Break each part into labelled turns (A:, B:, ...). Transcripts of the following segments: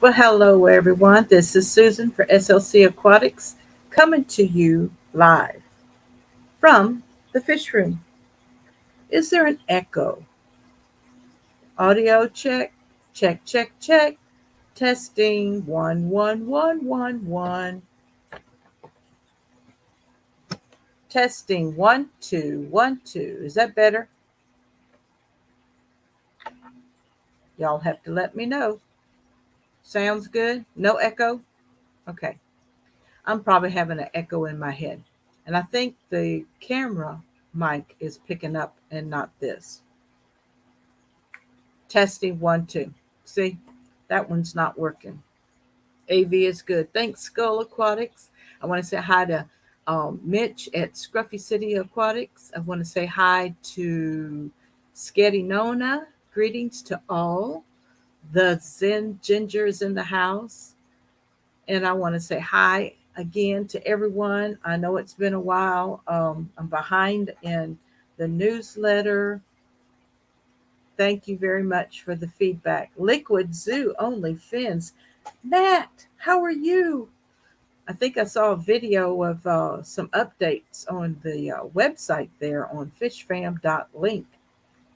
A: Well, hello everyone. This is Susan for SLC Aquatics coming to you live from the Fishroom. Is there an echo? Audio check, check, check, check. Testing 1 1 1 1 1. Testing 1 2 1 2. Is that better? Y'all have to let me know. Sounds good? No echo? Okay. I'm probably having an echo in my head. And I think the camera mic is picking up and not this. Testing 1 2. See, that one's not working. AV is good. Thanks, Skull Aquatics. I want to say hi to Mitch at Scruffy City Aquatics. I want to say hi to Sketty Nona. Greetings to all. The Zen Gingers in the house. And I want to say hi again to everyone. I know it's been a while. I'm behind in the newsletter. Thank you very much for the feedback. Liquid Zoo only fins. Nat, how are you? I think I saw a video of some updates on the website there on fishfam.link.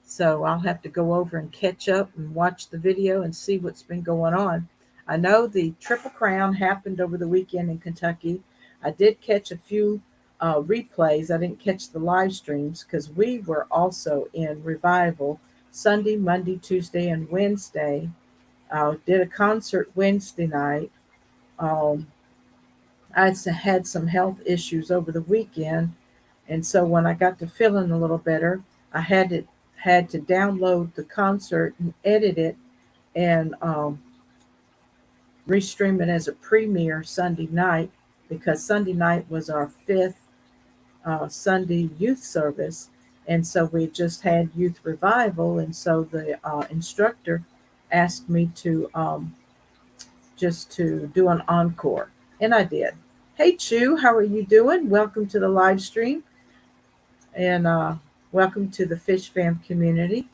A: So I'll have to go over and catch up and watch the video and see what's been going on. I know the Triple Crown happened over the weekend in Kentucky. I did catch a few replays. I didn't catch the live streams because we were also in revival Sunday, Monday, Tuesday, and Wednesday. Did a concert Wednesday night. I had some health issues over the weekend, and so when I got to feeling a little better, I had to download the concert and edit it and restream it as a premiere Sunday night because Sunday night was our fifth Sunday youth service. And so we just had youth revival. And so the instructor asked me to just to do an encore. And I did. Hey, Chu, how are you doing? Welcome to the live stream. And welcome to the Fish Fam community.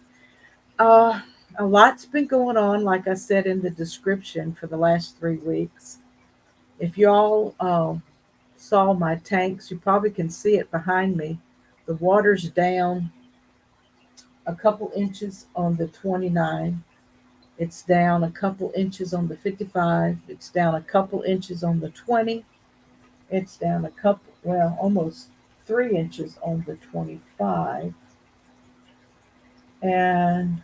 A: A lot's been going on, like I said in the description, for the last 3 weeks. If y'all saw my tanks, you probably can see it behind me. The water's down a couple inches on the 29. It's down a couple inches on the 55. It's down a couple inches on the 20. It's down a couple, well, almost 3 inches on the 25. And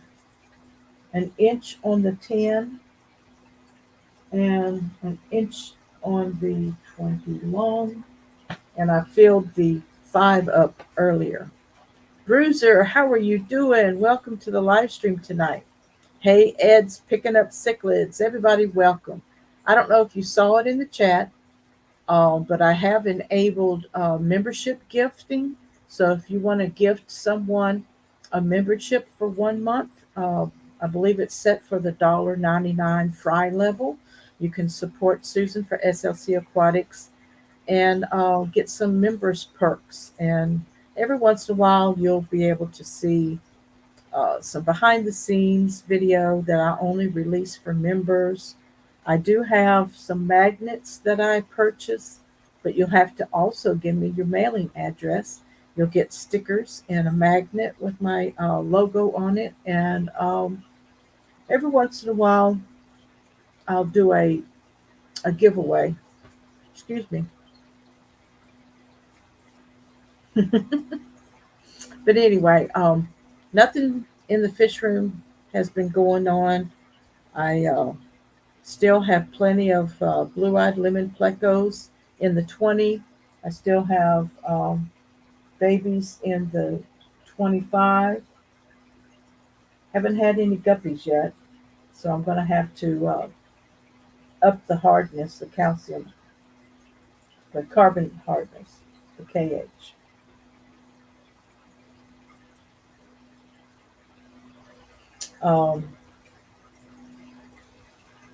A: an inch on the 10. And an inch on the 20 long. And I filled the 5 up earlier. Bruiser, how are you doing? Welcome to the live stream tonight. Hey, Ed's picking up cichlids. Everybody, welcome. I don't know if you saw it in the chat, but I have enabled membership gifting. So if you want to gift someone a membership for 1 month, I believe it's set for the $1.99 fry level. You can support Susan for SLC Aquatics and get some members perks. And every once in a while, you'll be able to see some behind the scenes video that I only release for members. I do have some magnets that I purchase, but you'll have to also give me your mailing address. You'll get stickers and a magnet with my logo on it. And every once in a while, I'll do a giveaway. Excuse me. But anyway, nothing in the fish room has been going on. I still have plenty of blue-eyed lemon plecos in the 20. I still have babies in the 25. Haven't had any guppies yet, so I'm going to have to up the hardness, the calcium, the carbon hardness, the KH.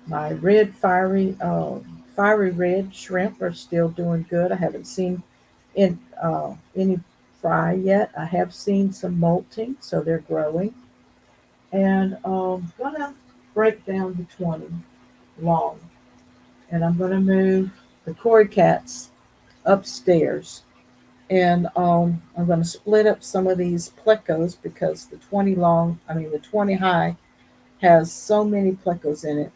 A: My red fiery red shrimp are still doing good. I haven't seen any fry yet. I have seen some molting, so they're growing. And gonna break down the 20. long. And I'm going to move the cord cats upstairs. And I'm going to split up some of these plecos because the 20 high has so many plecos in it.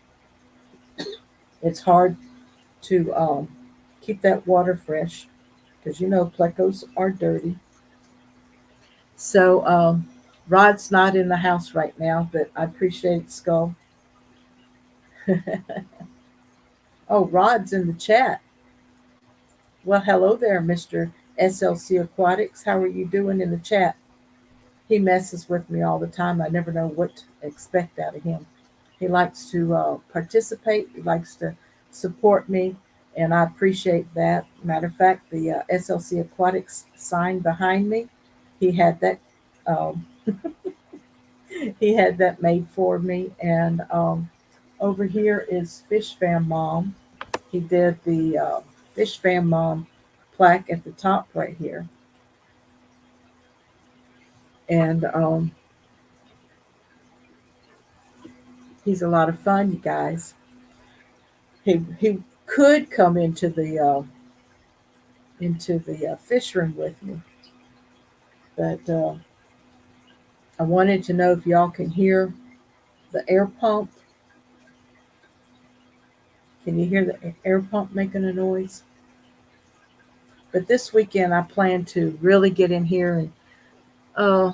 A: It's hard to keep that water fresh because plecos are dirty. So Rod's not in the house right now, but I appreciate Skull. Oh, Rod's in the chat. Well, hello there, Mr. SLC Aquatics. How are you doing in the chat? He messes with me all the time. I never know what to expect out of him. He likes to participate. He likes to support me, and I appreciate that. Matter of fact, the SLC Aquatics sign behind me, he had that. Um, he had that made for me, and over here is Fish Fam Mom. He did the Fish Fam Mom plaque at the top right here, and he's a lot of fun, you guys. He could come into the fish room with me, but I wanted to know if y'all can hear the air pump. Can you hear the air pump making a noise? But this weekend I plan to really get in here and uh,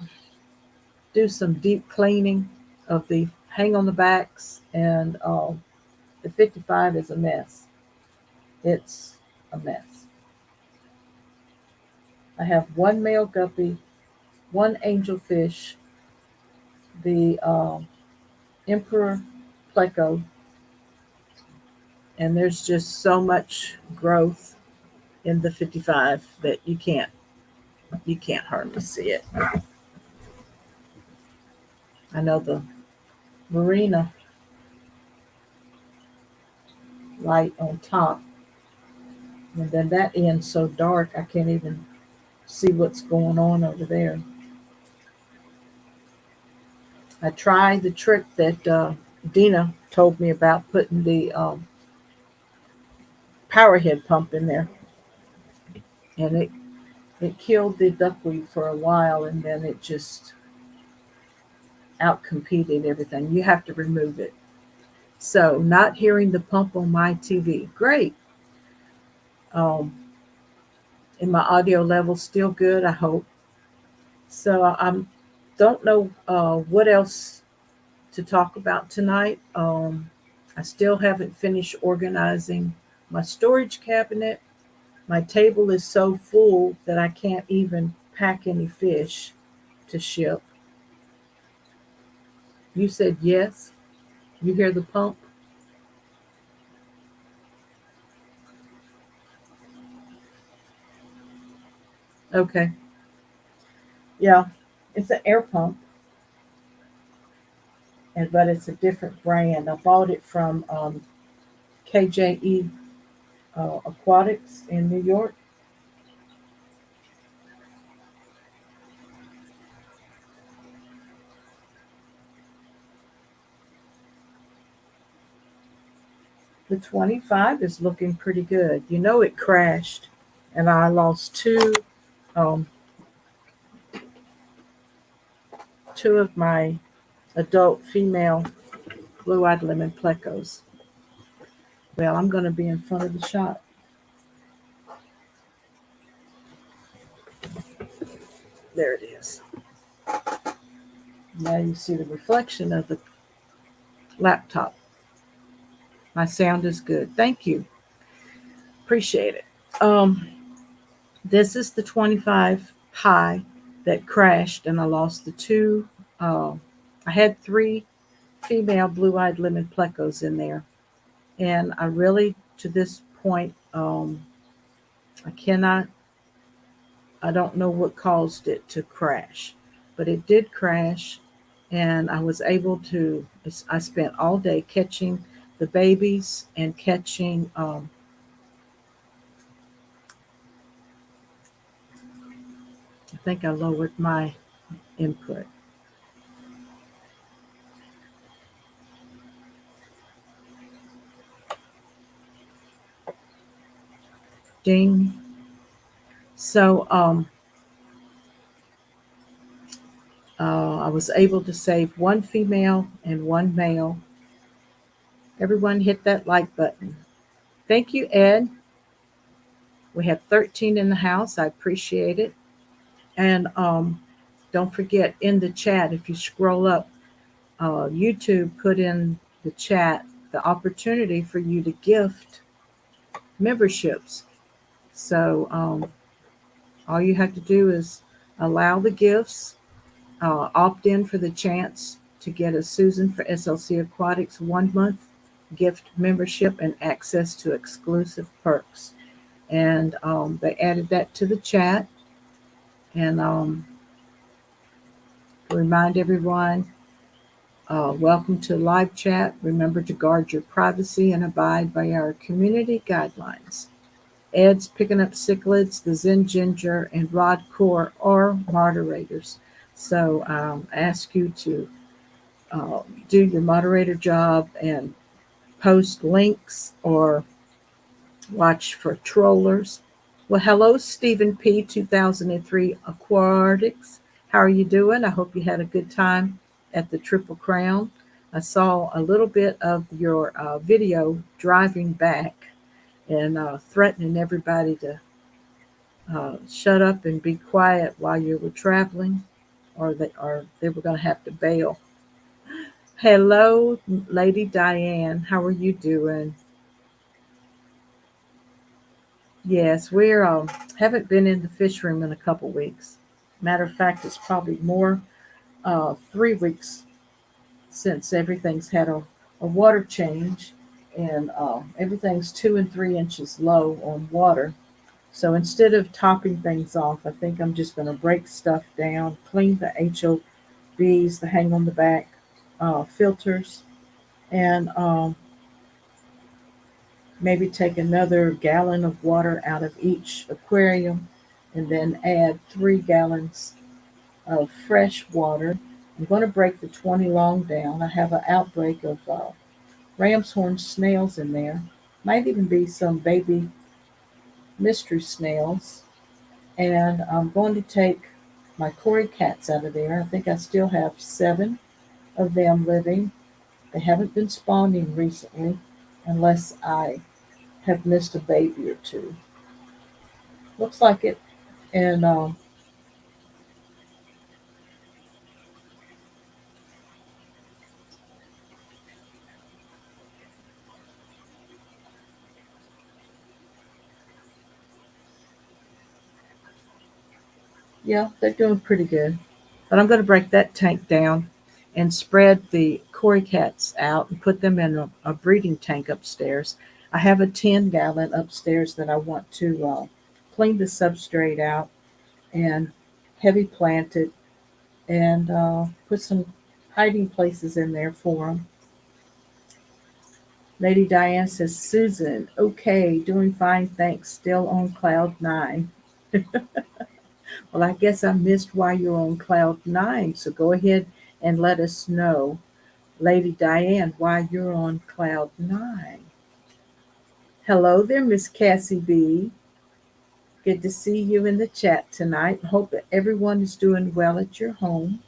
A: do some deep cleaning of the hang on the backs, and the 55 is a mess. It's a mess. I have one male guppy, one angelfish, the emperor pleco, and there's just so much growth in the 55 that you can't hardly see it. I know the marina light on top, and then that end's so dark I can't even see what's going on over there. I tried the trick that Dina told me about, putting the power head pump in there, and it killed the duckweed for a while, and then it just outcompeted everything. You have to remove it. So, not hearing the pump on my TV, great. Um, and my audio level still good, I hope. So I don't know what else to talk about tonight. I still haven't finished organizing my storage cabinet. My table is so full that I can't even pack any fish to ship. You said yes. You hear the pump? Okay. Yeah, it's an air pump, but it's a different brand. I bought it from KJE Aquatics in New York. The 25 is looking pretty good. It crashed, and I lost um, two of my adult female blue-eyed lemon plecos. Well, I'm going to be in front of the shop. There it is. Now you see the reflection of the laptop. My sound is good. Thank you. Appreciate it. This is the 25 high that crashed, and I lost the two. I had three female blue-eyed lemon plecos in there, and I really, to this point, I don't know what caused it to crash, but it did crash, and I spent all day catching the babies and catching, I think I lowered my input. Ding. So I was able to save one female and one male. Everyone hit that like button. Thank you, Ed. We have 13 in the house. I appreciate it. And don't forget in the chat, if you scroll up, YouTube put in the chat the opportunity for you to gift memberships. So all you have to do is allow the gifts, opt in for the chance to get a Susan for SLC Aquatics 1 month gift membership and access to exclusive perks. And they added that to the chat. And remind everyone, welcome to live chat. Remember to guard your privacy and abide by our community guidelines. Ed's picking up cichlids, the Zen Ginger, and Rod Core are moderators. So I ask you to do your moderator job and post links or watch for trollers. Well, hello, Stephen P. 2003 Aquatics. How are you doing? I hope you had a good time at the Triple Crown. I saw a little bit of your video driving back and threatening everybody to shut up and be quiet while you were traveling, or they were going to have to bail. Hello, Lady Diane. How are you doing? Yes, we're haven't been in the fish room in a couple weeks. Matter of fact, it's probably more 3 weeks since everything's had a water change, and everything's 2 and 3 inches low on water. So instead of topping things off, I think I'm just going to break stuff down, clean the HOBs, the hang on the back filters, and maybe take another gallon of water out of each aquarium and then add 3 gallons of fresh water. I'm going to break the 20 long down. I have an outbreak of ram's horn snails in there. Might even be some baby mystery snails. And I'm going to take my Cory cats out of there. I think I still have 7 of them living. They haven't been spawning recently unless I have missed a baby or two. Looks like it. And yeah, they're doing pretty good. But I'm going to break that tank down and spread the Cory cats out and put them in a breeding tank upstairs. I have a 10-gallon upstairs that I want to clean the substrate out and heavy plant it and put some hiding places in there for them. Lady Diane says, Susan, okay, doing fine, thanks, still on cloud 9. Well, I guess I missed why you're on cloud 9, so go ahead and let us know, Lady Diane, why you're on cloud 9. Hello there, Miss Cassie B. Good to see you in the chat tonight. Hope that everyone is doing well at your home.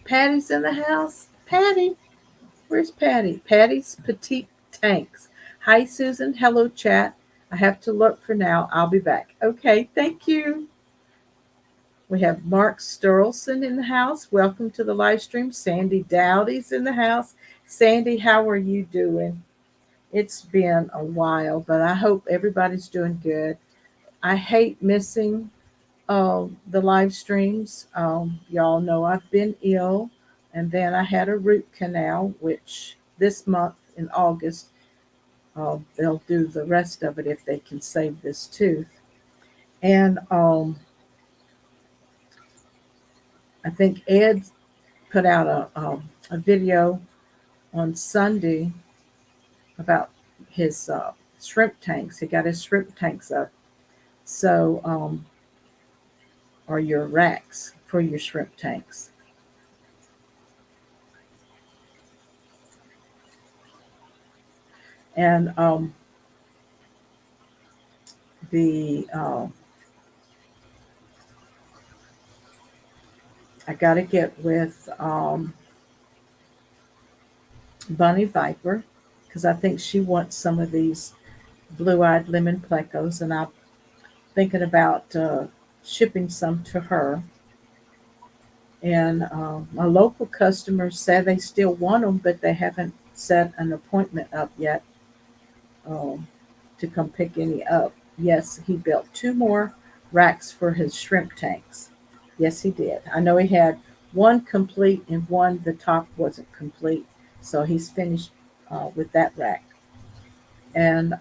A: Patty's in the house. Patty, where's Patty? Patty's Petite Tanks. Hi, Susan. Hello, chat. I have to look for now. I'll be back. Okay, thank you. We have Mark Sturlson in the house. Welcome to the live stream. Sandy Dowdy's in the house. Sandy, how are you doing? It's been a while, but I hope everybody's doing good. I hate missing the live streams. Y'all know I've been ill, and then I had a root canal, which this month in August, they'll do the rest of it if they can save this tooth. And I think Ed put out a video on Sunday about his shrimp tanks. He got his shrimp tanks up. So, or your racks for your shrimp tanks. And the I got to get with Bunny Viper because I think she wants some of these blue-eyed lemon plecos, and I'm thinking about shipping some to her. And my local customers say they still want them, but they haven't set an appointment up yet um, to come pick any up. Yes, he built two more racks for his shrimp tanks. Yes, he did. I know he had one complete and one the top wasn't complete, so he's finished with that rack. And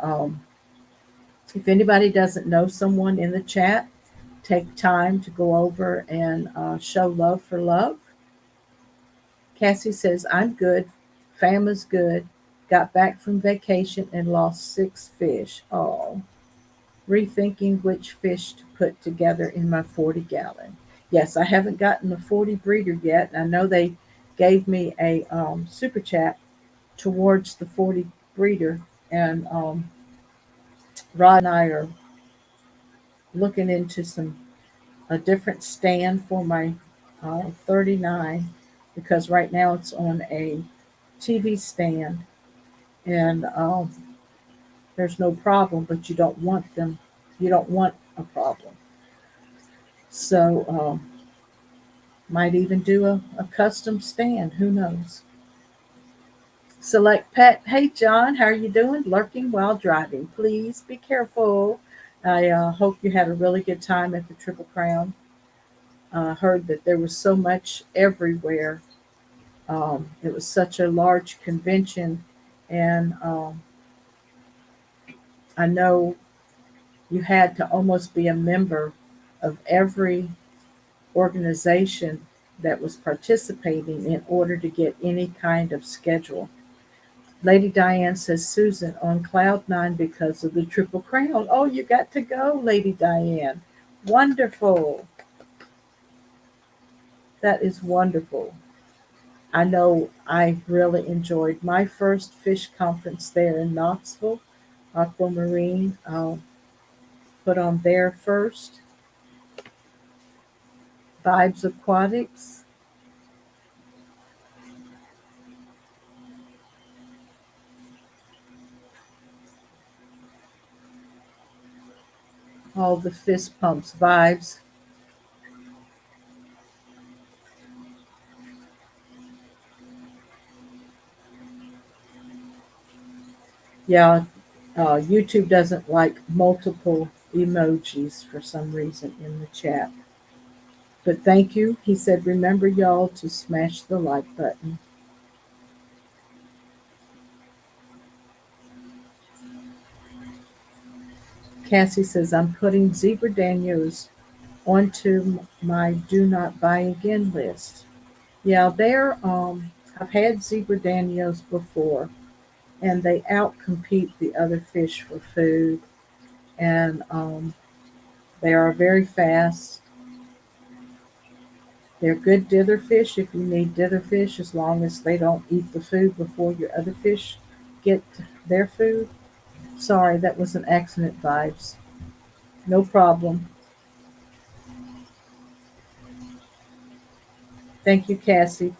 A: if anybody doesn't know someone in the chat, take time to go over and show love for love. Cassie says, I'm good. Fam is good. Got back from vacation and lost 6 fish. Oh, rethinking which fish to put together in my 40-gallon. Yes, I haven't gotten the 40 breeder yet. I know they gave me a super chat towards the 40 breeder, and Rod and I are looking into some a different stand for my 39 because right now it's on a TV stand, and there's no problem, but you don't want them. You don't want a problem. So might even do a custom stand. Who knows? Select pet. Hey John, how are you doing? Lurking while driving. Please be careful. I hope you had a really good time at the Triple Crown. Heard that there was so much everywhere. It was such a large convention, and I know you had to almost be a member of every organization that was participating in order to get any kind of schedule. Lady Diane says, Susan on cloud nine because of the Triple Crown. Oh, you got to go, Lady Diane. Wonderful. That is wonderful. I know I really enjoyed my first fish conference there in Knoxville. Aquamarine put on there first. Vibes Aquatics. All the fist pumps. Vibes. Yeah, YouTube doesn't like multiple emojis for some reason in the chat. But thank you. He said, remember, y'all, to smash the like button. Cassie says, I'm putting zebra danios onto my do not buy again list. Yeah, I've had zebra danios before, and they outcompete the other fish for food, and they are very fast. They're good dither fish if you need dither fish, as long as they don't eat the food before your other fish get their food. Sorry, that was an accident, Vibes. No problem. Thank you, Cassie,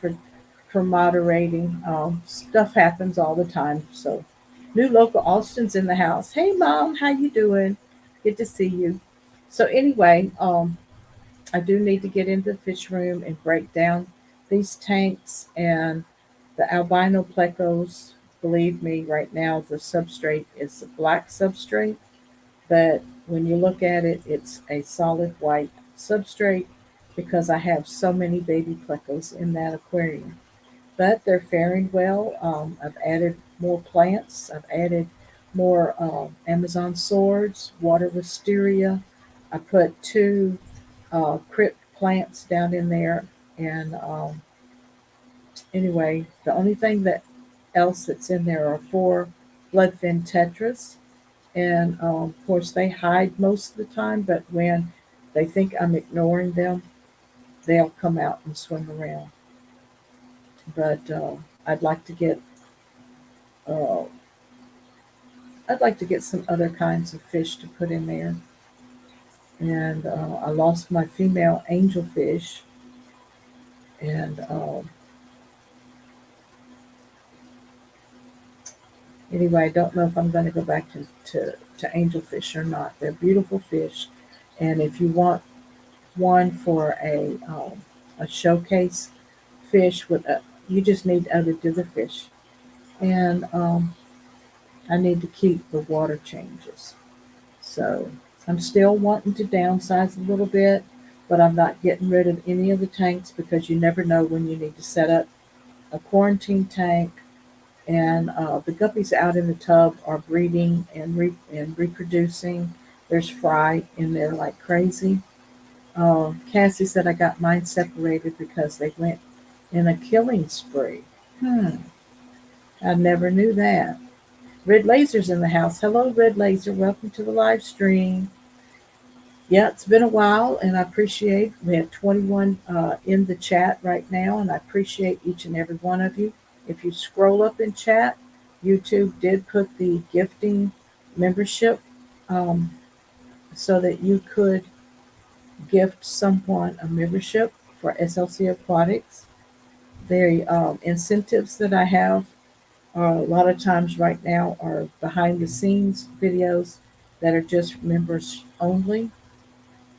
A: for moderating. Stuff happens all the time. So, new local Austin's in the house. Hey, Mom, how you doing? Good to see you. So anyway, I do need to get into the fish room and break down these tanks and the albino plecos. Believe me, right now the substrate is a black substrate, but when you look at it, it's a solid white substrate because I have so many baby plecos in that aquarium. But they're faring well. I've added more plants. I've added more Amazon swords, water wisteria. I put two crypt plants down in there. And anyway, the only thing that else that's in there are four bloodfin tetras. And of course, they hide most of the time, but when they think I'm ignoring them, they'll come out and swim around. But I'd like to get uh, I'd like to get some other kinds of fish to put in there. And I lost my female angelfish, and anyway, I don't know if I'm going to go back to angelfish or not. They're beautiful fish, and if you want one for a showcase fish with a, you just need other dither fish, and I need to keep the water changes. So I'm still wanting to downsize a little bit, but I'm not getting rid of any of the tanks because you never know when you need to set up a quarantine tank. And the guppies out in the tub are breeding and reproducing. There's fry in there like crazy. Cassie said I got mine separated because they went in a killing spree. Hmm, I never knew that. Red Laser's in the house. Hello, Red Laser. Welcome to the live stream. Yeah, it's been a while, and I appreciate we have 21 in the chat right now, and I appreciate each and every one of you. If you scroll up in chat, YouTube did put the gifting membership um, so that you could gift someone a membership for SLC Aquatics. The incentives that I have are a lot of times right now are behind the scenes videos that are just members only.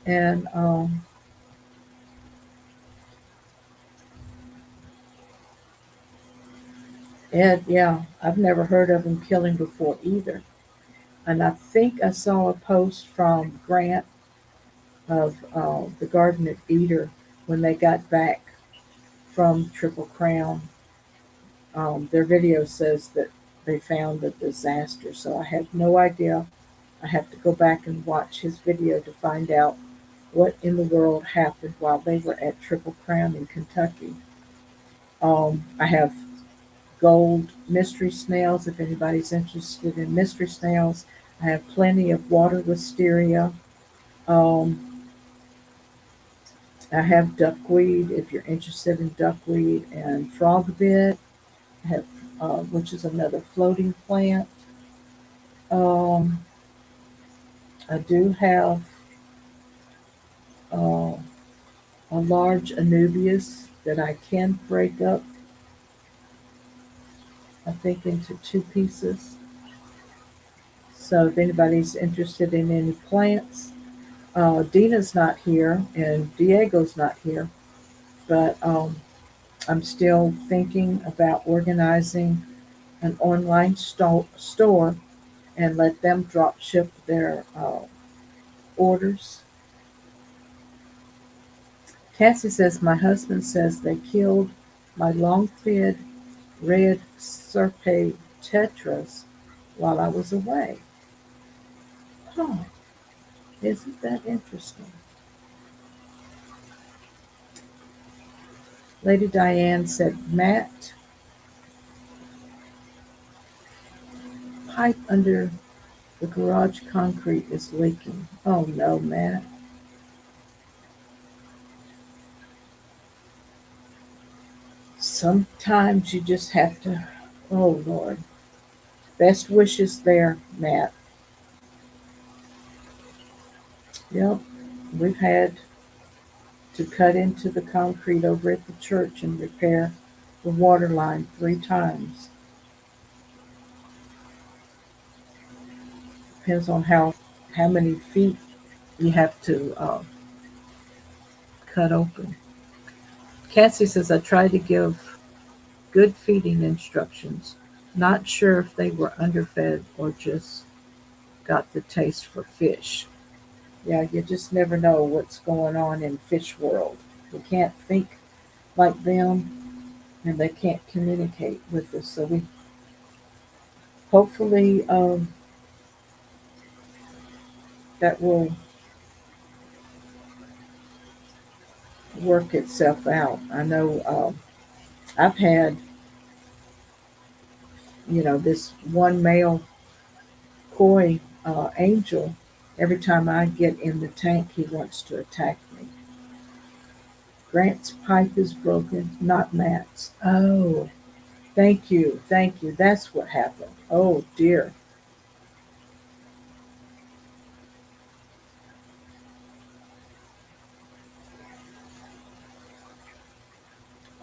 A: And Ed, yeah, I've never heard of him killing before either. And I think I saw a post from Grant of the Garden of Eder when they got back from Triple Crown. Their video says that they found the disaster, so I have no idea. I have to go back and watch his video to find out what in the world happened while they were at Triple Crown in Kentucky. I have gold mystery snails if anybody's interested in mystery snails. I have plenty of water wisteria. Um, I have duckweed if you're interested in duckweed and frogbit. I have, which is another floating plant. Um, I do have uh, a large anubias that I can break up, I think, into two pieces. So if anybody's interested in any plants, Dina's not here and Diego's not here, but I'm still thinking about organizing an online store and let them drop ship their orders. Cassie says, my husband says they killed my long-fed red serpe tetras while I was away. Huh, isn't that interesting? Lady Diane said, Matt, pipe under the garage concrete is leaking. Oh no, Matt. Sometimes you just have to, oh Lord. Best wishes there, Matt. Yep, we've had to cut into the concrete over at the church and repair the water line 3 times. Depends on how many feet you have to cut open. Cassie says, I tried to give good feeding instructions. Not sure if they were underfed or just got the taste for fish. Yeah, you just never know what's going on in fish world. We can't think like them and they can't communicate with us. So we hopefully that will work itself out. I know I've had, this one male koi angel. Every time I get in the tank, he wants to attack me. Grant's pipe is broken, not Matt's. Oh, thank you, thank you. That's what happened. Oh dear.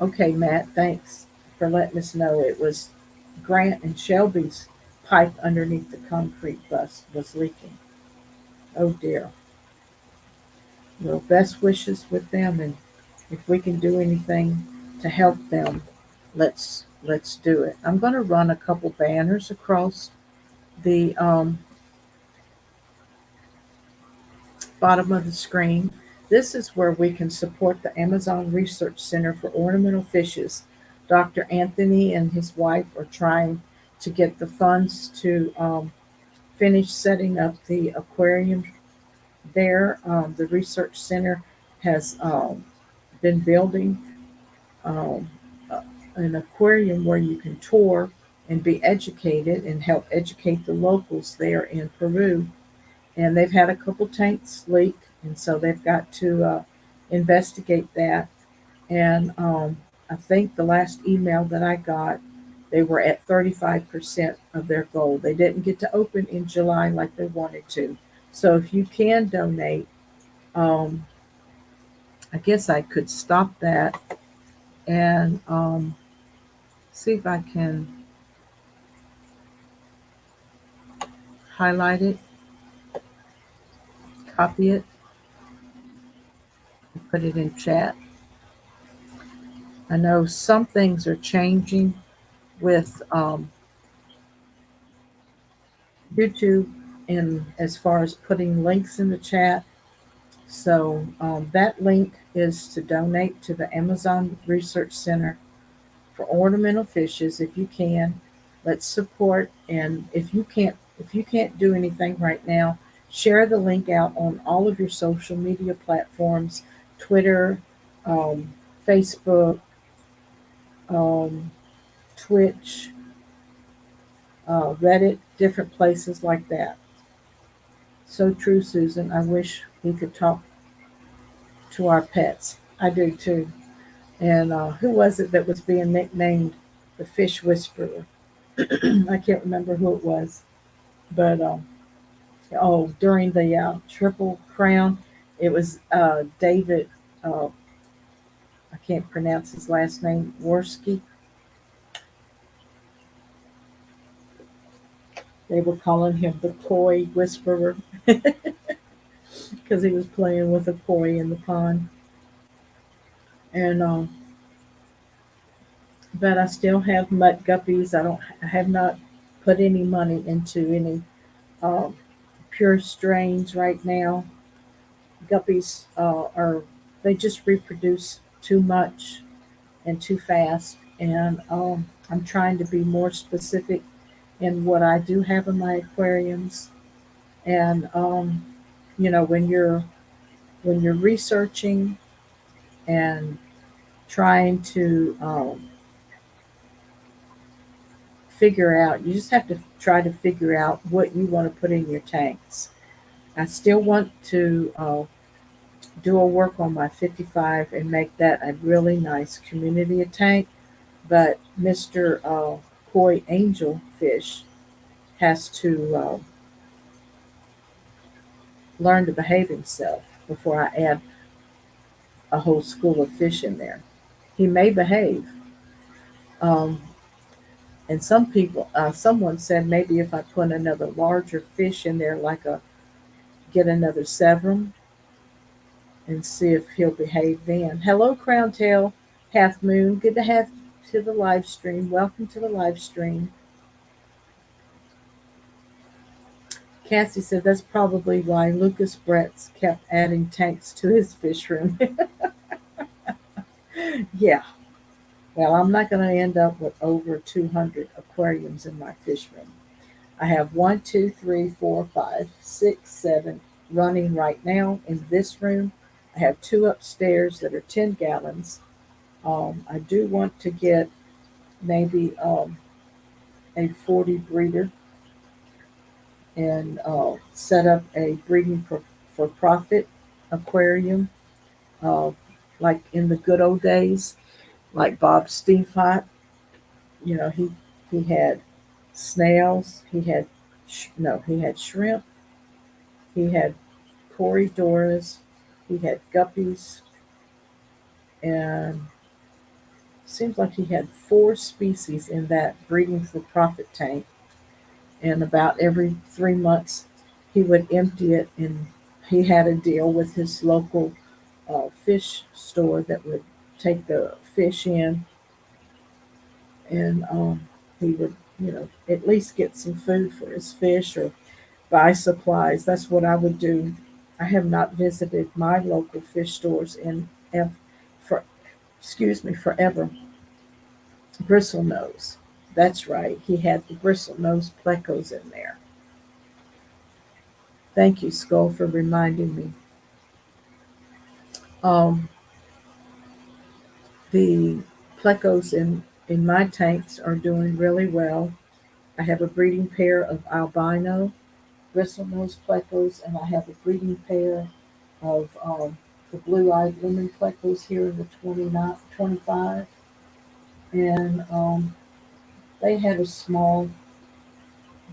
A: Okay, Matt, thanks for letting us know. It was Grant and Shelby's pipe underneath the concrete bus was leaking. Oh dear. Well, best wishes with them, and if we can do anything to help them, let's do it. I'm going to run a couple banners across the bottom of the screen. This is where we can support the Amazon Research Center for Ornamental Fishes. Dr. Anthony and his wife are trying to get the funds to finish setting up the aquarium there. The research center has been building um, uh, an aquarium where you can tour and be educated and help educate the locals there in Peru. And they've had a couple tanks leak, and so they've got to investigate that. And I think the last email that I got, they were at 35% of their goal. They didn't get to open in July like they wanted to. So if you can donate, um, I guess I could stop that and see if I can highlight it, copy it, and put it in chat. I know some things are changing with YouTube in as far as putting links in the chat. So that link is to donate to the Amazon Research Center for Ornamental Fishes if you can. Let's support, and if you can't do anything right now, share the link out on all of your social media platforms, Twitter, um, Facebook, um, Twitch, Reddit, different places like that. So true, Susan. I wish we could talk to our pets. I do too. And who was it that was being nicknamed the Fish Whisperer? I can't remember who it was, but during the Triple Crown, it was David. Uh, I can't pronounce his last name. Worski. They were calling him the Koi Whisperer because he was playing with a koi in the pond. And but I still have mud guppies. I have not put any money into any um, pure strains right now. Guppies are they just reproduce too much and too fast, and I'm trying to be more specific in what I do have in my aquariums. And when you're researching and trying to figure out, you just have to try to figure out what you want to put in your tanks. I still want to do a work on my 55 and make that a really nice community tank. But Mr. Koi Angelfish has to learn to behave himself before I add a whole school of fish in there. He may behave. Um, and someone said maybe if I put another larger fish in there, get another Severum and see if he'll behave then. Hello, Crown Tail, Half Moon. Good to have to the live stream. Welcome to the live stream. Cassie said that's probably why Lucas Bretz kept adding tanks to his fish room. Yeah. Well, I'm not going to end up with over 200 aquariums in my fish room. I have one, two, three, four, five, six, seven running right now in this room. I have two upstairs that are 10 gallons. I do want to get maybe a 40 breeder and set up a breeding for profit aquarium, uh, like in the good old days, like Bob Steenfott. He had snails. He had shrimp. He had corydoras. He had guppies, and seems like he had 4 species in that breeding for profit tank, and about every 3 months he would empty it, and he had a deal with his local fish store that would take the fish in, and he would, at least get some food for his fish or buy supplies. That's what I would do. I have not visited my local fish stores in for forever. Bristlenose. That's right. He had the bristlenose plecos in there. Thank you, Skull, for reminding me. Um, the plecos in my tanks are doing really well. I have a breeding pair of albino bristlenose plecos, and I have a breeding pair of the blue-eyed lemon plecos here in the 29, 25. And they had a small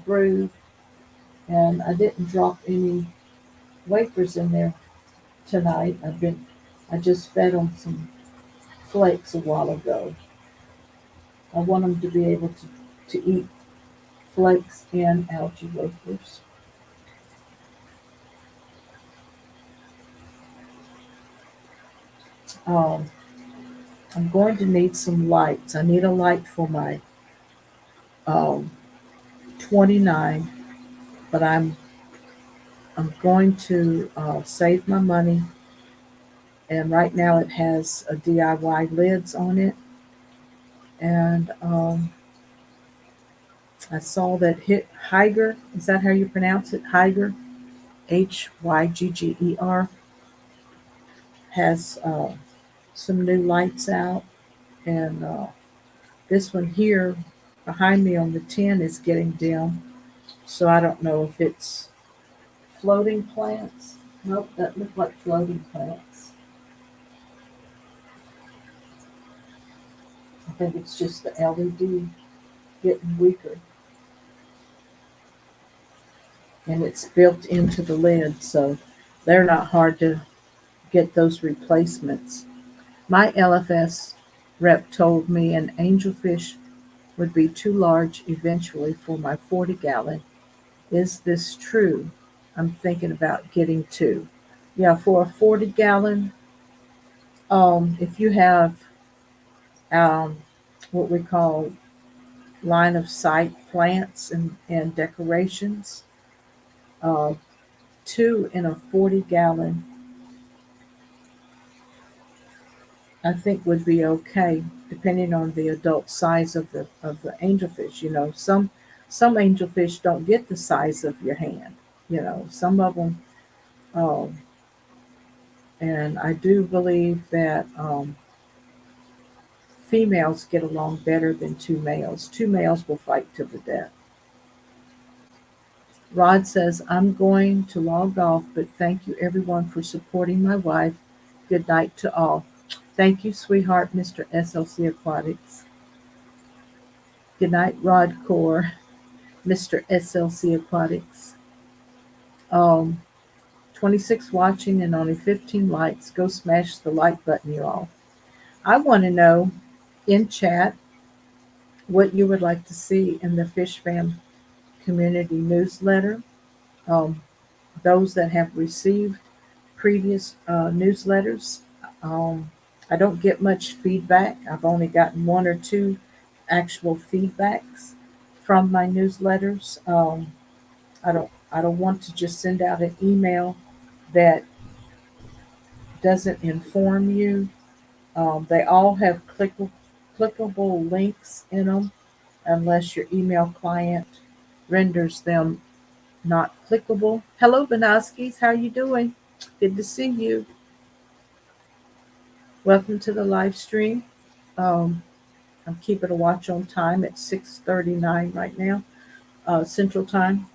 A: brood, and I didn't drop any wafers in there tonight. I just fed them some flakes a while ago. I want them to be able to eat flakes and algae wafers. Um, I'm going to need some lights. I need a light for my um, 29, but I'm going to save my money. And right now it has a DIY lids on it, and I saw that Hygger, is that how you pronounce it? Hygger, Hygger, has some new lights out. And this one here behind me on the tin is getting dim. So I don't know if it's floating plants. Nope, that looked like floating plants. I think it's just the LED getting weaker. And it's built into the lid, so they're not hard to get those replacements. My LFS rep told me an angelfish would be too large eventually for my 40-gallon. Is this true? I'm thinking about getting two. Yeah, for a 40-gallon, if you have um, what we call line of sight plants and decorations, uh, two in a 40-gallon, I think would be okay, depending on the adult size of the angelfish. Some angelfish don't get the size of your hand. Some of them, um, and I do believe that females get along better than two males. Two males will fight to the death. Rod says, I'm going to log off, but thank you everyone for supporting my wife. Good night to all. Thank you, sweetheart, Mr. SLC Aquatics. Good night, Rod Core, Mr. SLC Aquatics. Um, 26 watching and only 15 likes. Go smash the like button, you all. I want to know in chat what you would like to see in the Fish Fam community newsletter. Um, those that have received previous newsletters, um, I don't get much feedback. I've only gotten one or two actual feedbacks from my newsletters. I don't want to just send out an email that doesn't inform you. They all have clickable links in them, unless your email client renders them not clickable. Hello, Benoskis. How you doing? Good to see you. Welcome to the live stream. Um, I'm keeping a watch on time at 6:39 right now, Central Time.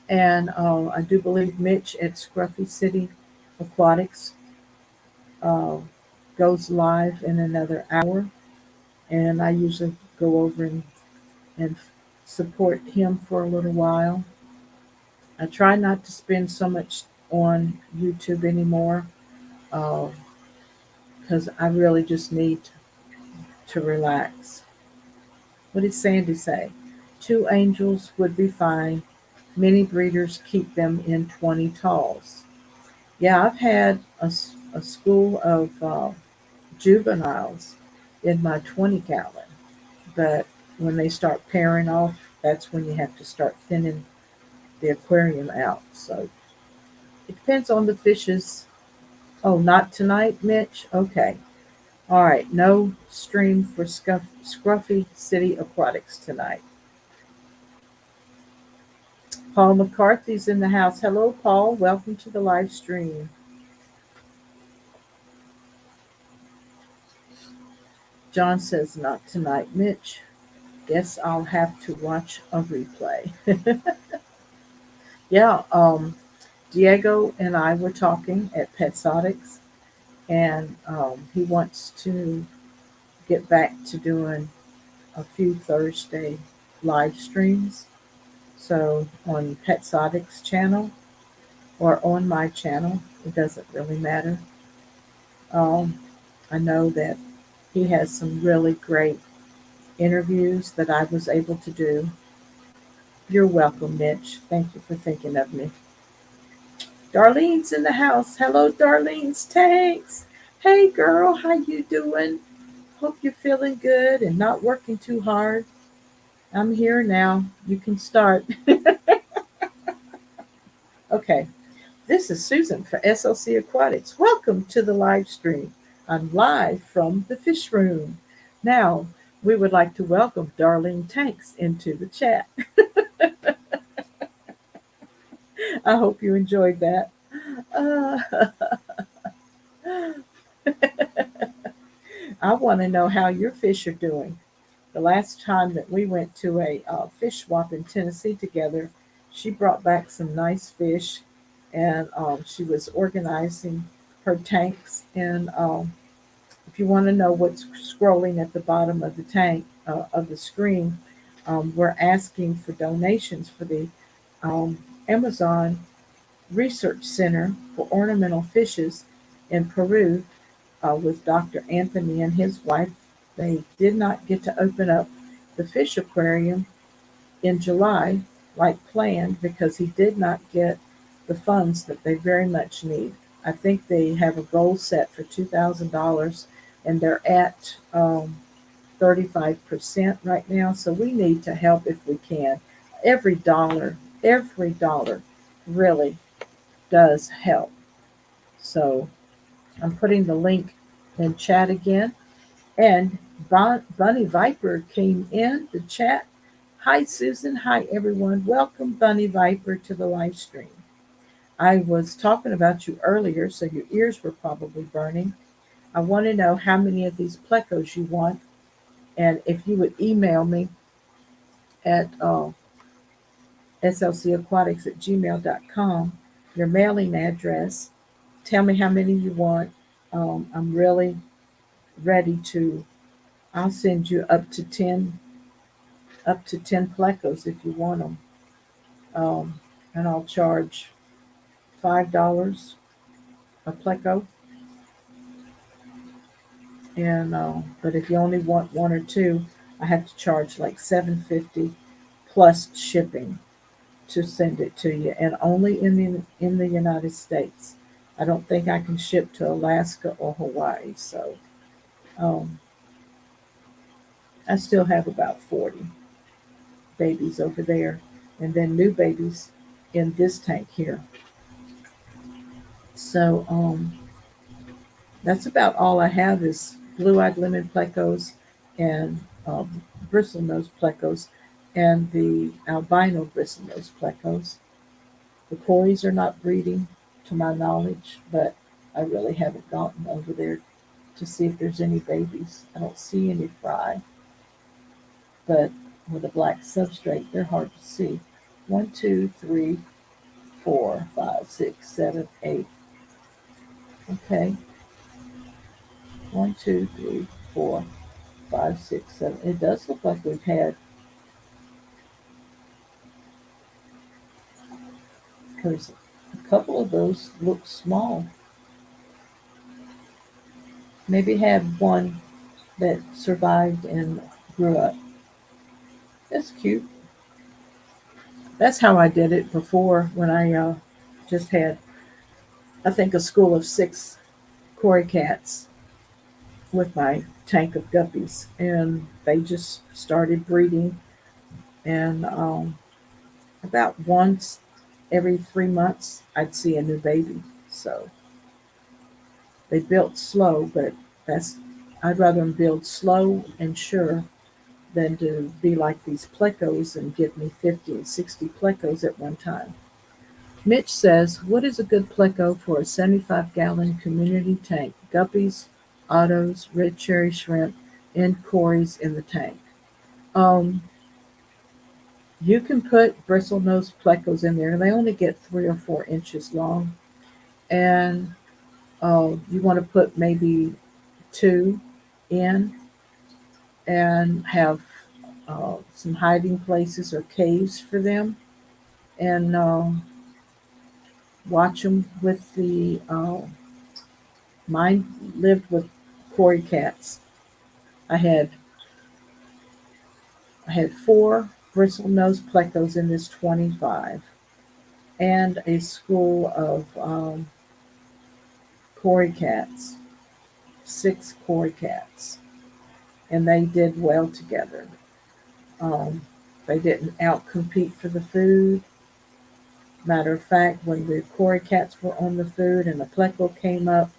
A: And I do believe Mitch at Scruffy City Aquatics uh, goes live in another hour. And I usually go over and support him for a little while. I try not to spend so much on YouTube anymore, because I really just need to relax. What did Sandy say? 2 angels would be fine. Many breeders keep them in 20 talls. Yeah, I've had a school of juveniles in my 20 gallon, but when they start pairing off, that's when you have to start thinning the aquarium out. So it depends on the fishes. Oh, not tonight, Mitch? Okay. All right. No stream for Scruffy City Aquatics tonight. Paul McCarthy's in the house. Hello, Paul. Welcome to the live stream. John says, not tonight, Mitch. Guess I'll have to watch a replay. Yeah, Diego and I were talking at Petsotics, and he wants to get back to doing a few Thursday live streams. So on Petsotics channel or on my channel, it doesn't really matter. Um, I know that he has some really great interviews that I was able to do. You're welcome, Mitch. Thank you for thinking of me. Darlene's in the house. Hello, Darlene's Tanks. Hey, girl, how you doing? Hope you're feeling good and not working too hard. I'm here now. You can start. Okay, this is Susan for SLC Aquatics. Welcome to the live stream. I'm live from the Fishroom. Now, we would like to welcome Darlene Tanks into the chat. I hope you enjoyed that. Uh, I want to know how your fish are doing. The last time that we went to a fish swap in Tennessee together, she brought back some nice fish, and she was organizing her tanks. And if you want to know what's scrolling at the bottom of the tank of the screen, we're asking for donations for the Amazon Research Center for Ornamental Fishes in Peru with Dr. Anthony and his wife. They did not get to open up the fish aquarium in July like planned because he did not get the funds that they very much need. I think they have a goal set for $2,000 and they're at 35% right now. So we need to help if we can. Every dollar really does help. So I'm putting the link in chat again. And Bunny Viper came in the chat. Hi, Susan. Hi, everyone. Welcome, Bunny Viper, to the live stream. I was talking about you earlier, so your ears were probably burning. I want to know how many of these Plecos you want. And if you would email me at slc-aquatics@gmail.com, your mailing address, tell me how many you want. I'm really ready to, I'll send you up to 10 Plecos if you want them. And I'll charge $5 a Pleco. And but if you only want one or two, I have to charge like $7.50 plus shipping to send it to you, and only in the United States. I don't think I can ship to Alaska or Hawaii. So um, I still have about 40 babies over there, and then new babies in this tank here. So that's about all I have is blue-eyed lemon plecos and bristlenose plecos and the albino bristlenose plecos. The cories are not breeding to my knowledge, but I really haven't gotten over there to see if there's any babies. I don't see any fry, but with a black substrate, they're hard to see. 1, 2, 3, 4, 5, 6, 7, 8. Okay. 1, 2, 3, 4, 5, 6, 7. It does look like we've had, because a couple of those look small. Maybe had one that survived and grew up. That's cute. That's how I did it before when I just had, I think, a school of 6 Cory cats with my tank of guppies. And they just started breeding. And about once every 3 months, I'd see a new baby. So they built slow, but that's, I'd rather them build slow and sure than to be like these Plecos and give me 50 and 60 Plecos at one time. Mitch says, what is a good Pleco for a 75-gallon community tank? Guppies, Ottos, red cherry shrimp, and Corys in the tank. Um, you can put bristlenose Plecos in there. They only get 3 or 4 inches long. And you want to put maybe 2 in and have some hiding places or caves for them. And watch them with the mine lived with Cory cats. I had I had 4 bristlenose plecos in this 25, and a school of Cory cats, 6 Cory cats, and they did well together. Um, they didn't outcompete for the food. Matter of fact, when the Cory cats were on the food and the pleco came up,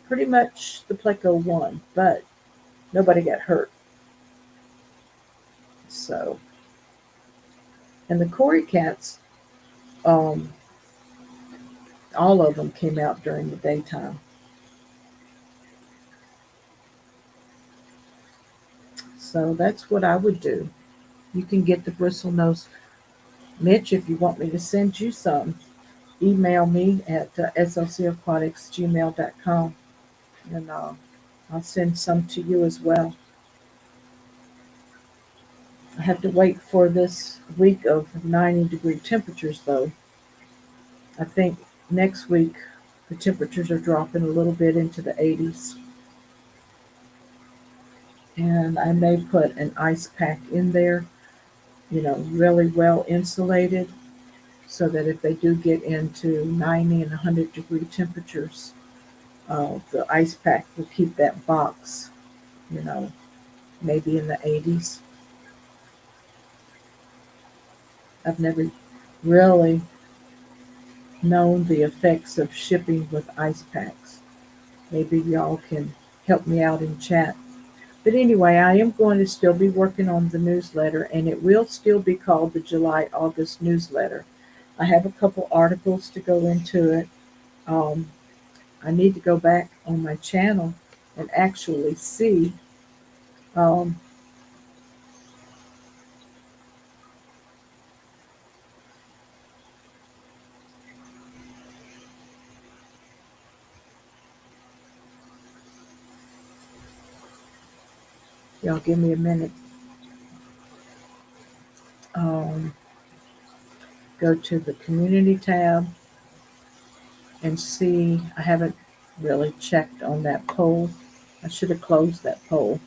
A: pretty much the pleco won, but nobody got hurt. So, and the Cory cats, um, all of them came out during the daytime. So that's what I would do. You can get the bristlenose. Mitch, if you want me to send you some, email me at slc-aquatics@gmail.com, and I'll send some to you as well. I have to wait for this week of 90-degree temperatures, though. I think next week the temperatures are dropping a little bit into the 80s. And I may put an ice pack in there, really well insulated, so that if they do get into 90 and 100-degree temperatures, the ice pack will keep that box, you know, maybe in the 80s. I've never really known the effects of shipping with ice packs. Maybe y'all can help me out in chat. But anyway, I am going to still be working on the newsletter, and it will still be called the July-August newsletter. I have a couple articles to go into it. Um, I need to go back on my channel and actually see. Um, y'all give me a minute. Um, go to the community tab and see. I haven't really checked on that poll. I should have closed that poll.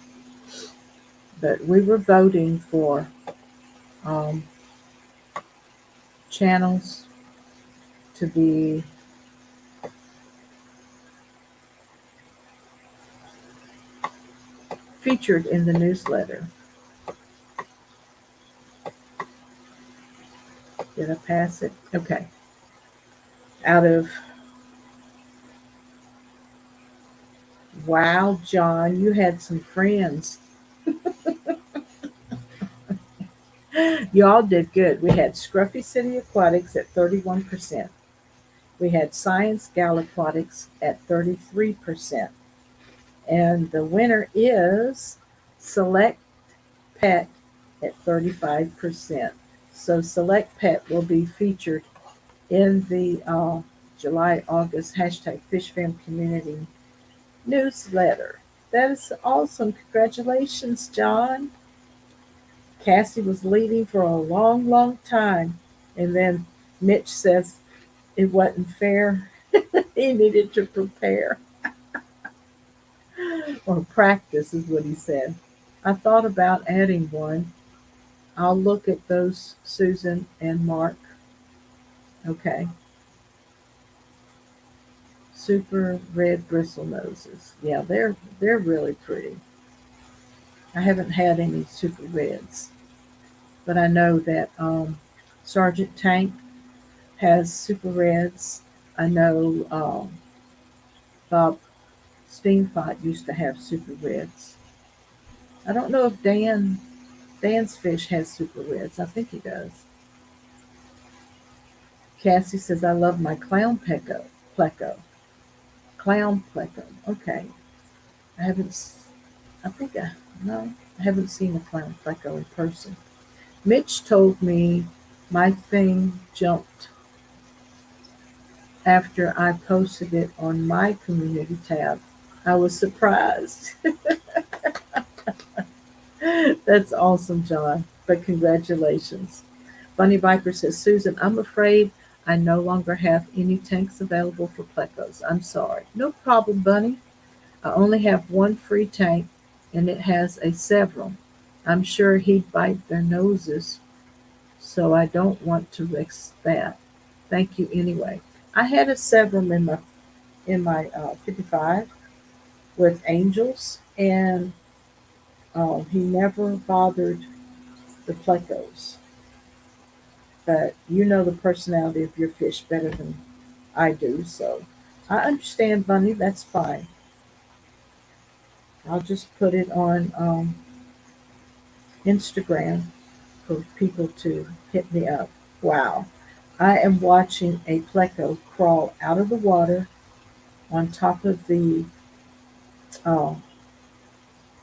A: But we were voting for um, channels to be featured in the newsletter. Did I pass it? Okay. Out of, wow, John, you had some friends. You all did good. We had Scruffy City Aquatics at 31%. We had Science Gal Aquatics at 33%. And the winner is Select Pet at 35%. So Select Pet will be featured in the July-August hashtag FishFam Community newsletter. That is awesome. Congratulations, John. Cassie was leading for a long, long time. And then Mitch says it wasn't fair. He needed to prepare. or practice is what he said. I thought about adding one. I'll look at those, Susan and Mark. Okay. Super red bristle noses. Yeah, they're really pretty. I haven't had any super reds, but I know that Sergeant Tank has super reds. I know Bob Steamfight used to have super reds. I don't know if Dan's fish has super reds. I think he does. Cassie says I love my clown pleco. Clown pleco. Okay. I haven't. I think I no. I haven't seen a clown pleco in person. Mitch told me my thing jumped after I posted it on my community tab. I was surprised. That's awesome, John. But congratulations. Bunny Viper says, Susan, I'm afraid I no longer have any tanks available for plecos. I'm sorry. No problem, Bunny. I only have one free tank and it has a several. I'm sure he'd bite their noses, so I don't want to risk that. Thank you anyway. I had a severum in my 55 with angels, and he never bothered the plecos. But you know the personality of your fish better than I do, so I understand, Bunny. That's fine. I'll just put it on Instagram for people to hit me up. Wow. I am watching a pleco crawl out of the water on top of the uh,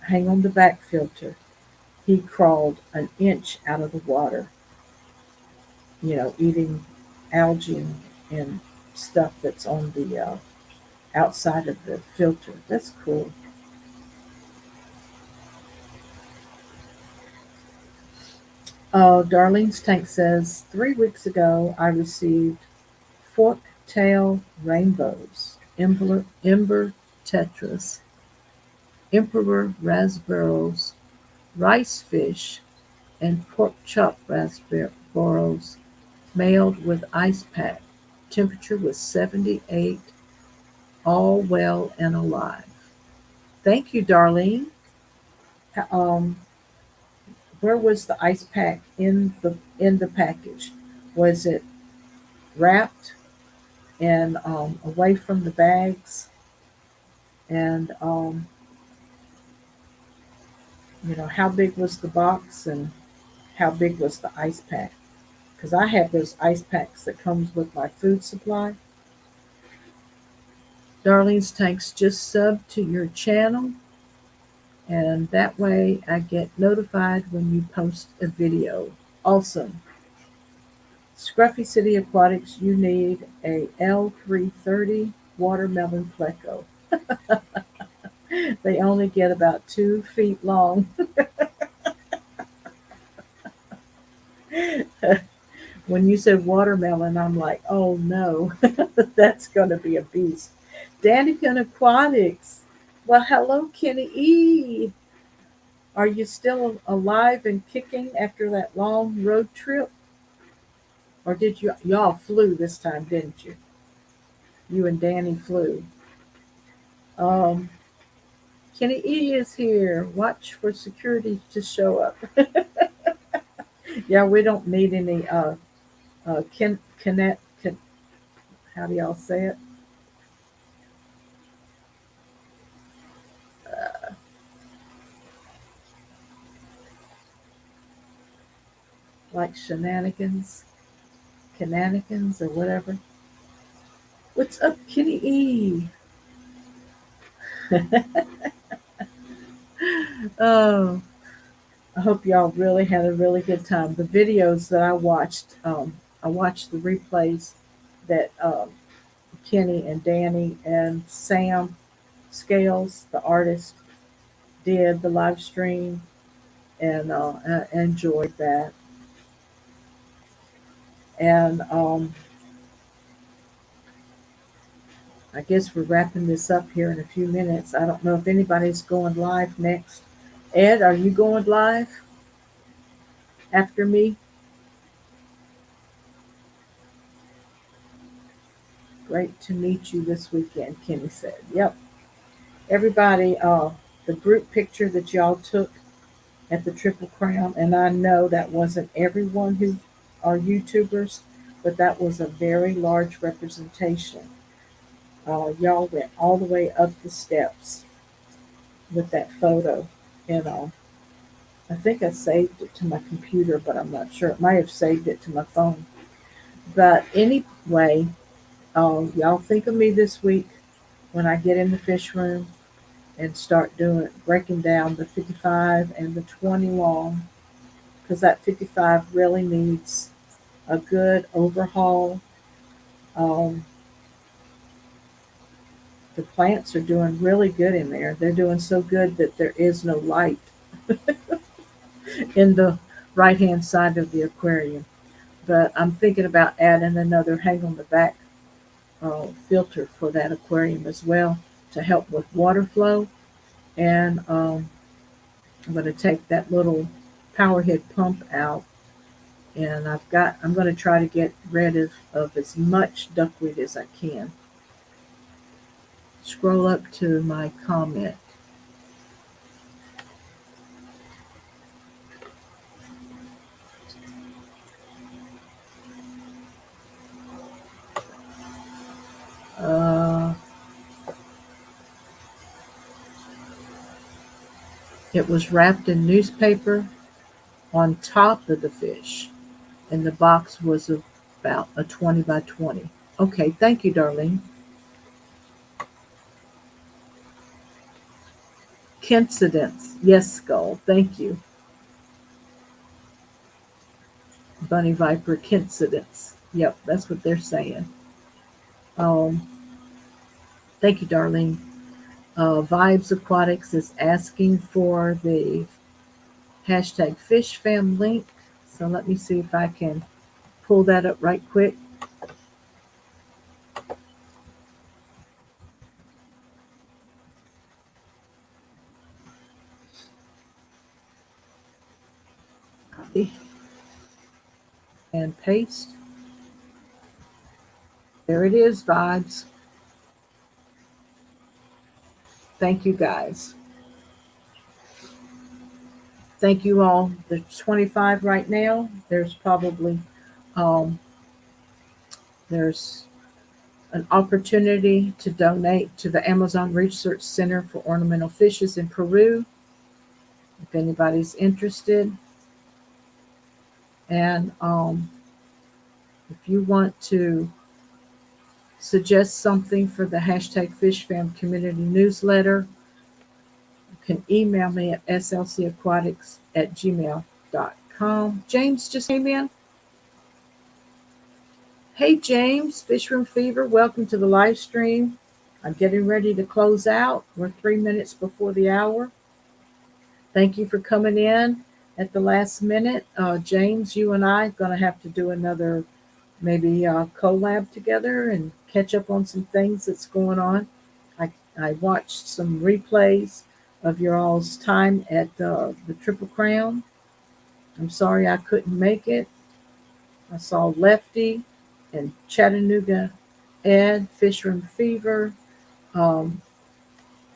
A: hang on the back filter. He crawled an inch out of the water, eating algae and stuff that's on the outside of the filter. That's cool. Darlene's Tank says 3 weeks ago I received fork tail rainbows, ember tetras, emperor raspberries, rice fish, and pork chop raspberries mailed with ice pack. Temperature was 78, all well and alive. Thank you, Darlene. Um, where was the ice pack in the package? Was it wrapped and away from the bags? And how big was the box and how big was the ice pack? Because I have those ice packs that comes with my food supply. Darlene's Tanks just sub to your channel, and that way I get notified when you post a video. Awesome. Scruffy City Aquatics, you need a L330 watermelon pleco. They only get about 2 feet long. When you said watermelon, I'm like, oh no, that's going to be a beast. Dannigan Aquatics. Well, hello, Kenny E. Are you still alive and kicking after that long road trip? Or did y'all flew this time, didn't you? You and Danny flew. Um, Kenny E is here. Watch for security to show up. Yeah, we don't need any how do y'all say it? Uh, like shenanigans or whatever. What's up, Kenny E? Oh, I hope y'all really had a really good time. The videos that I watched the replays that Kenny and Danny and Sam Scales, the artist, did the live stream, and I enjoyed that. And I guess we're wrapping this up here in a few minutes. I don't know if anybody's going live next. Ed, are you going live after me? Great to meet you this weekend, Kenny said. Yep. Everybody, the group picture that y'all took at the Triple Crown, and I know that wasn't everyone who are YouTubers, but that was a very large representation. Y'all went all the way up the steps with that photo, and I think I saved it to my computer, but I'm not sure. It might have saved it to my phone. But anyway, y'all think of me this week when I get in the fish room and start breaking down the 55 and the 20 long, because that 55 really needs a good overhaul. Um, the plants are doing really good in there. They're doing so good that there is no light in the right hand side of the aquarium. But I'm thinking about adding another hang on the back filter for that aquarium as well to help with water flow. And I'm going to take that little power head pump out, and I'm going to try to get rid of as much duckweed as I can. Scroll up to my comment. Uh, it was wrapped in newspaper on top of the fish, and the box was about a 20 by 20. Okay, thank you, Darlene. Coincidence. Yes, Skull. Thank you. Bunny Viper coincidence. Yep, that's what they're saying. Um, Thank you, Darlene. Vibes Aquatics is asking for the hashtag fish fam link. So let me see if I can pull that up right quick. Copy and paste. There it is, Vibes. Thank you, guys. Thank you all. There's 25 right now. There's probably um, there's an opportunity to donate to the Amazon Research Center for Ornamental Fishes in Peru, if anybody's interested. And if you want to suggest something for the hashtag FishFam community newsletter, you can email me at slc-aquatics@gmail.com. James just came in. Hey, James, Fishroom Fever, welcome to the live stream. I'm getting ready to close out. We're 3 minutes before the hour. Thank you for coming in at the last minute. James, you and I are going to have to do another maybe collab together and catch up on some things that's going on. I watched some replays of your all's time at the Triple Crown. I'm sorry I couldn't make it. I saw Lefty and Chattanooga Ed, Fishroom Fever, um,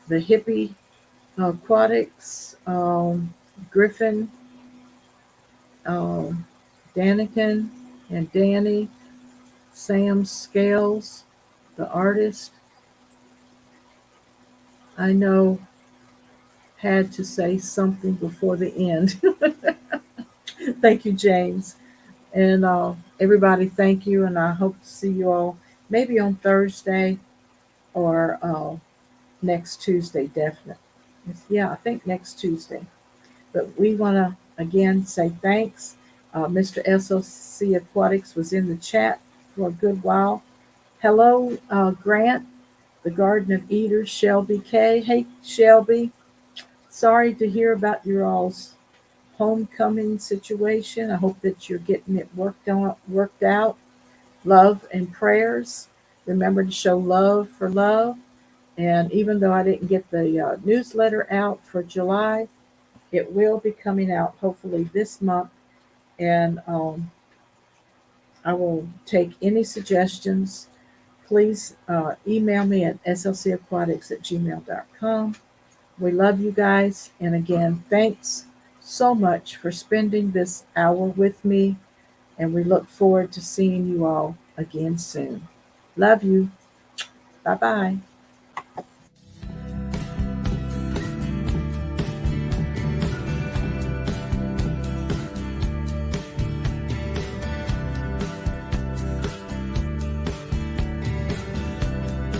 A: the Hippie Aquatics, Griffin, um, Daniken and Danny, Sam Scales, the artist. I know had to say something before the end. Thank you, James. And everybody, thank you. And I hope to see you all maybe on Thursday or next Tuesday, definitely. Yeah, I think next Tuesday. But we want to again say thanks. Mr. SOC Aquatics was in the chat for a good while. Hello, Grant, the Garden of Eaters, Shelby K. Hey, Shelby. Sorry to hear about your all's homecoming situation. I hope that you're getting it worked out. Love and prayers. Remember to show love for love. And even though I didn't get the newsletter out for July, it will be coming out hopefully this month. And I will take any suggestions. Please email me at slc-aquatics@gmail.com. We love you guys. And again, thanks so much for spending this hour with me. And we look forward to seeing you all again soon. Love you. Bye bye.